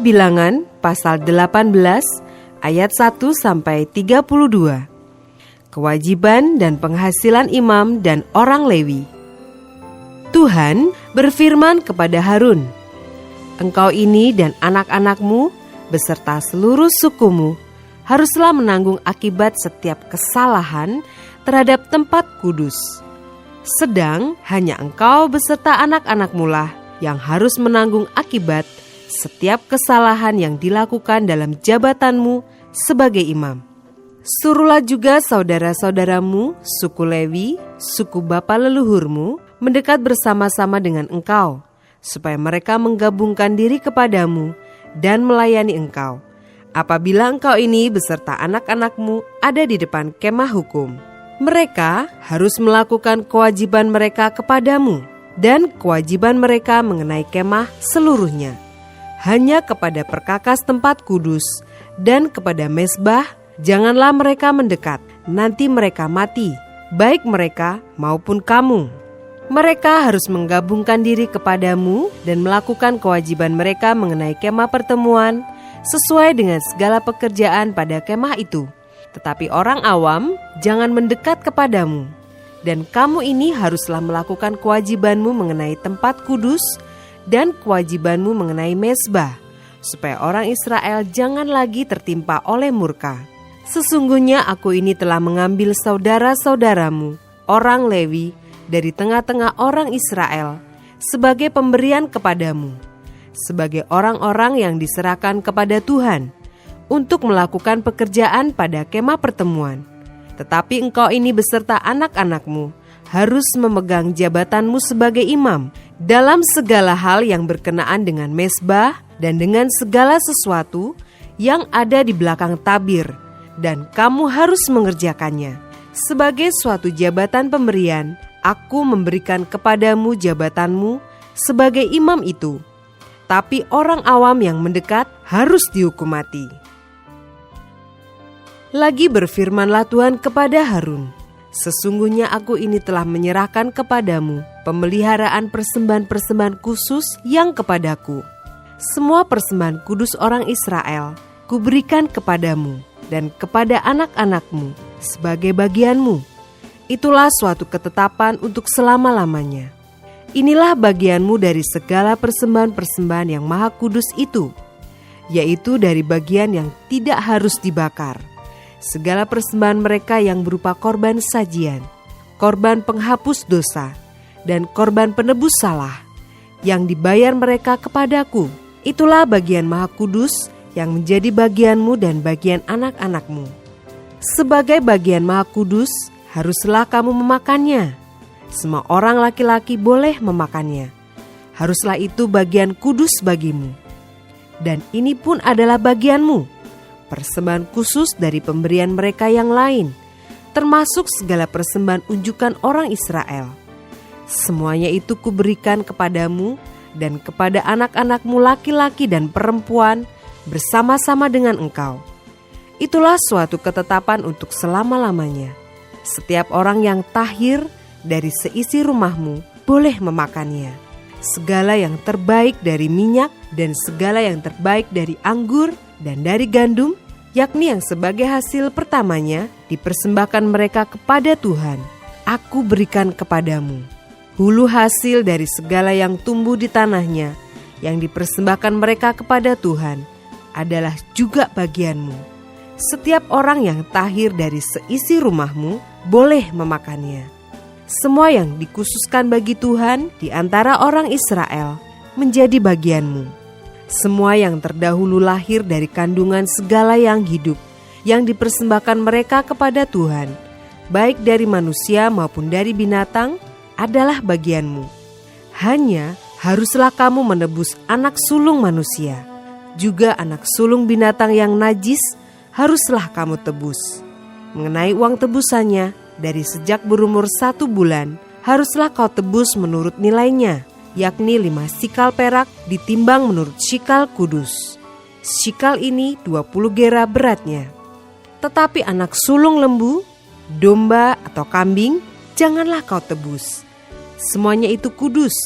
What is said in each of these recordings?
Bilangan pasal 18 ayat 1-32. Kewajiban dan penghasilan imam dan orang Lewi. Tuhan berfirman kepada Harun, "Engkau ini dan anak-anakmu beserta seluruh sukumu haruslah menanggung akibat setiap kesalahan terhadap tempat kudus. Sedang hanya engkau beserta anak-anakmu lah yang harus menanggung akibat setiap kesalahan yang dilakukan dalam jabatanmu sebagai imam. Suruhlah juga saudara-saudaramu, suku Lewi, suku bapa leluhurmu, mendekat bersama-sama dengan engkau, supaya mereka menggabungkan diri kepadamu dan melayani engkau, apabila engkau ini beserta anak-anakmu ada di depan kemah hukum. Mereka harus melakukan kewajiban mereka kepadamu, dan kewajiban mereka mengenai kemah seluruhnya. Hanya kepada perkakas tempat kudus dan kepada mezbah, janganlah mereka mendekat, nanti mereka mati, baik mereka maupun kamu. Mereka harus menggabungkan diri kepadamu dan melakukan kewajiban mereka mengenai kemah pertemuan sesuai dengan segala pekerjaan pada kemah itu. Tetapi orang awam jangan mendekat kepadamu. Dan kamu ini haruslah melakukan kewajibanmu mengenai tempat kudus dan kewajibanmu mengenai mezbah, supaya orang Israel jangan lagi tertimpa oleh murka. Sesungguhnya aku ini telah mengambil saudara-saudaramu, orang Lewi, dari tengah-tengah orang Israel, sebagai pemberian kepadamu, sebagai orang-orang yang diserahkan kepada Tuhan, untuk melakukan pekerjaan pada kemah pertemuan. Tetapi engkau ini beserta anak-anakmu harus memegang jabatanmu sebagai imam dalam segala hal yang berkenaan dengan mezbah dan dengan segala sesuatu yang ada di belakang tabir, dan kamu harus mengerjakannya. Sebagai suatu jabatan pemberian, aku memberikan kepadamu jabatanmu sebagai imam itu. Tapi orang awam yang mendekat harus dihukum mati." Lagi berfirmanlah Tuhan kepada Harun, "Sesungguhnya aku ini telah menyerahkan kepadamu pemeliharaan persembahan-persembahan khusus yang kepadaku. Semua persembahan kudus orang Israel kuberikan kepadamu dan kepada anak-anakmu sebagai bagianmu. Itulah suatu ketetapan untuk selama-lamanya. Inilah bagianmu dari segala persembahan-persembahan yang maha kudus itu, yaitu dari bagian yang tidak harus dibakar. Segala persembahan mereka yang berupa korban sajian, korban penghapus dosa, dan korban penebus salah, yang dibayar mereka kepadaku. Itulah bagian maha kudus yang menjadi bagianmu dan bagian anak-anakmu. Sebagai bagian maha kudus, haruslah kamu memakannya. Semua orang laki-laki boleh memakannya. Haruslah itu bagian kudus bagimu. Dan ini pun adalah bagianmu, persembahan khusus dari pemberian mereka yang lain, termasuk segala persembahan unjukan orang Israel. Semuanya itu kuberikan kepadamu dan kepada anak-anakmu laki-laki dan perempuan bersama-sama dengan engkau. Itulah suatu ketetapan untuk selama-lamanya. Setiap orang yang tahir dari seisi rumahmu boleh memakannya. Segala yang terbaik dari minyak dan segala yang terbaik dari anggur dan dari gandum, yakni yang sebagai hasil pertamanya dipersembahkan mereka kepada Tuhan, aku berikan kepadamu. Hulu hasil dari segala yang tumbuh di tanahnya yang dipersembahkan mereka kepada Tuhan adalah juga bagianmu. Setiap orang yang tahir dari seisi rumahmu boleh memakannya. Semua yang dikhususkan bagi Tuhan di antara orang Israel menjadi bagianmu. Semua yang terdahulu lahir dari kandungan segala yang hidup, yang dipersembahkan mereka kepada Tuhan, baik dari manusia maupun dari binatang, adalah bagianmu. Hanya haruslah kamu menebus anak sulung manusia, juga anak sulung binatang yang najis haruslah kamu tebus. Mengenai uang tebusannya, dari sejak berumur 1 bulan, haruslah kau tebus menurut nilainya, yakni 5 sikal perak ditimbang menurut sikal kudus. Sikal ini 20 gera beratnya. Tetapi anak sulung lembu, domba atau kambing, janganlah kau tebus. Semuanya itu kudus.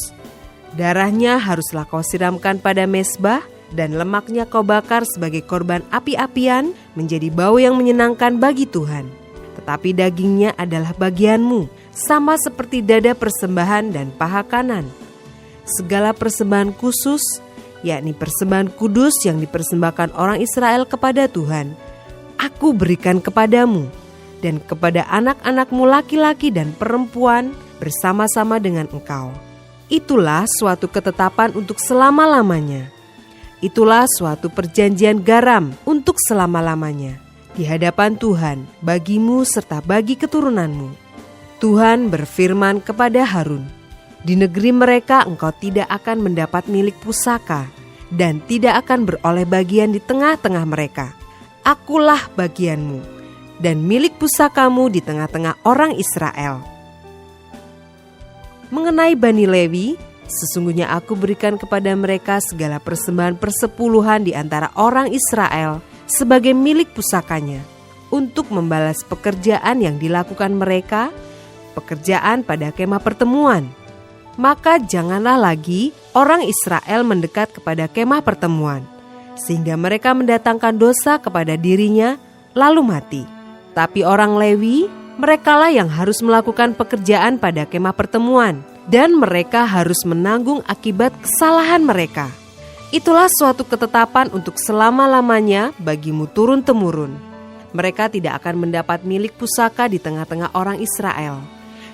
Darahnya haruslah kau siramkan pada mezbah dan lemaknya kau bakar sebagai korban api-apian menjadi bau yang menyenangkan bagi Tuhan. Tetapi dagingnya adalah bagianmu, sama seperti dada persembahan dan paha kanan. Segala persembahan khusus, yakni persembahan kudus yang dipersembahkan orang Israel kepada Tuhan, aku berikan kepadamu dan kepada anak-anakmu laki-laki dan perempuan bersama-sama dengan engkau. Itulah suatu ketetapan untuk selama-lamanya. Itulah suatu perjanjian garam untuk selama-lamanya di hadapan Tuhan bagimu serta bagi keturunanmu. Tuhan berfirman kepada Harun, di negeri mereka engkau tidak akan mendapat milik pusaka dan tidak akan beroleh bagian di tengah-tengah mereka. Akulah bagianmu dan milik pusakamu di tengah-tengah orang Israel. Mengenai Bani Lewi, sesungguhnya aku berikan kepada mereka segala persembahan persepuluhan di antara orang Israel sebagai milik pusakanya, untuk membalas pekerjaan yang dilakukan mereka, pekerjaan pada kemah pertemuan. Maka janganlah lagi orang Israel mendekat kepada kemah pertemuan, sehingga mereka mendatangkan dosa kepada dirinya lalu mati. Tapi orang Lewi, merekalah yang harus melakukan pekerjaan pada kemah pertemuan, dan mereka harus menanggung akibat kesalahan mereka. Itulah suatu ketetapan untuk selama-lamanya bagimu turun-temurun. Mereka tidak akan mendapat milik pusaka di tengah-tengah orang Israel.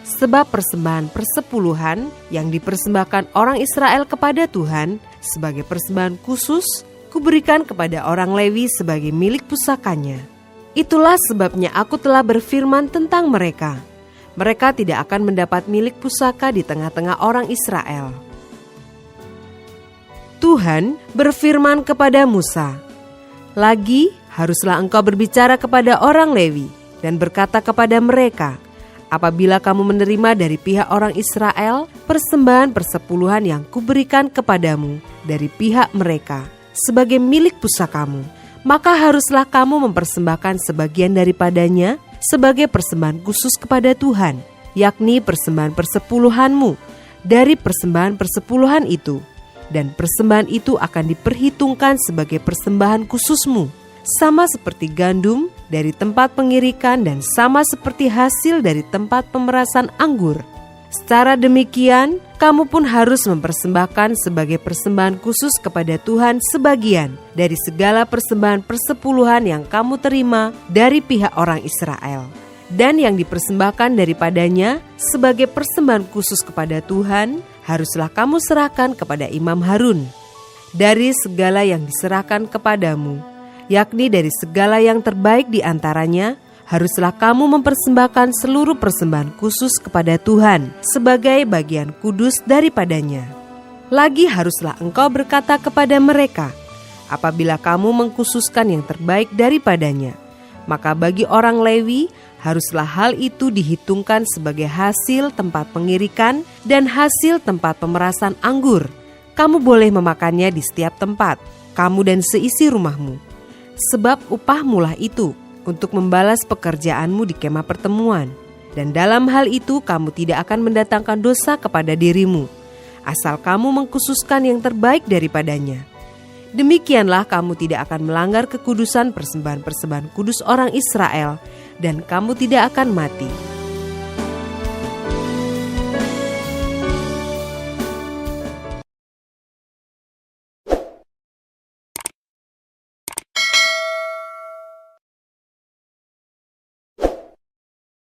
Sebab persembahan persepuluhan yang dipersembahkan orang Israel kepada Tuhan sebagai persembahan khusus, kuberikan kepada orang Lewi sebagai milik pusakanya. Itulah sebabnya aku telah berfirman tentang mereka. Mereka tidak akan mendapat milik pusaka di tengah-tengah orang Israel. Tuhan berfirman kepada Musa, lagi haruslah engkau berbicara kepada orang Lewi dan berkata kepada mereka, apabila kamu menerima dari pihak orang Israel persembahan persepuluhan yang kuberikan kepadamu dari pihak mereka sebagai milik pusakamu, maka haruslah kamu mempersembahkan sebagian daripadanya sebagai persembahan khusus kepada Tuhan, yakni persembahan persepuluhanmu dari persembahan persepuluhan itu, dan persembahan itu akan diperhitungkan sebagai persembahan khususmu, sama seperti gandum dari tempat pengirikan dan sama seperti hasil dari tempat pemerasan anggur. Secara demikian, kamu pun harus mempersembahkan sebagai persembahan khusus kepada Tuhan sebagian dari segala persembahan persepuluhan yang kamu terima dari pihak orang Israel. Dan yang dipersembahkan daripadanya sebagai persembahan khusus kepada Tuhan, haruslah kamu serahkan kepada Imam Harun. Dari segala yang diserahkan kepadamu, yakni dari segala yang terbaik di antaranya, haruslah kamu mempersembahkan seluruh persembahan khusus kepada Tuhan sebagai bagian kudus daripadanya. Lagi haruslah engkau berkata kepada mereka, apabila kamu mengkhususkan yang terbaik daripadanya, maka bagi orang Lewi haruslah hal itu dihitungkan sebagai hasil tempat pengirikan dan hasil tempat pemerasan anggur. Kamu boleh memakannya di setiap tempat, kamu dan seisi rumahmu, sebab upahmulah itu untuk membalas pekerjaanmu di kemah pertemuan. Dan dalam hal itu kamu tidak akan mendatangkan dosa kepada dirimu, asal kamu mengkhususkan yang terbaik daripadanya. Demikianlah kamu tidak akan melanggar kekudusan persembahan-persembahan kudus orang Israel, dan kamu tidak akan mati.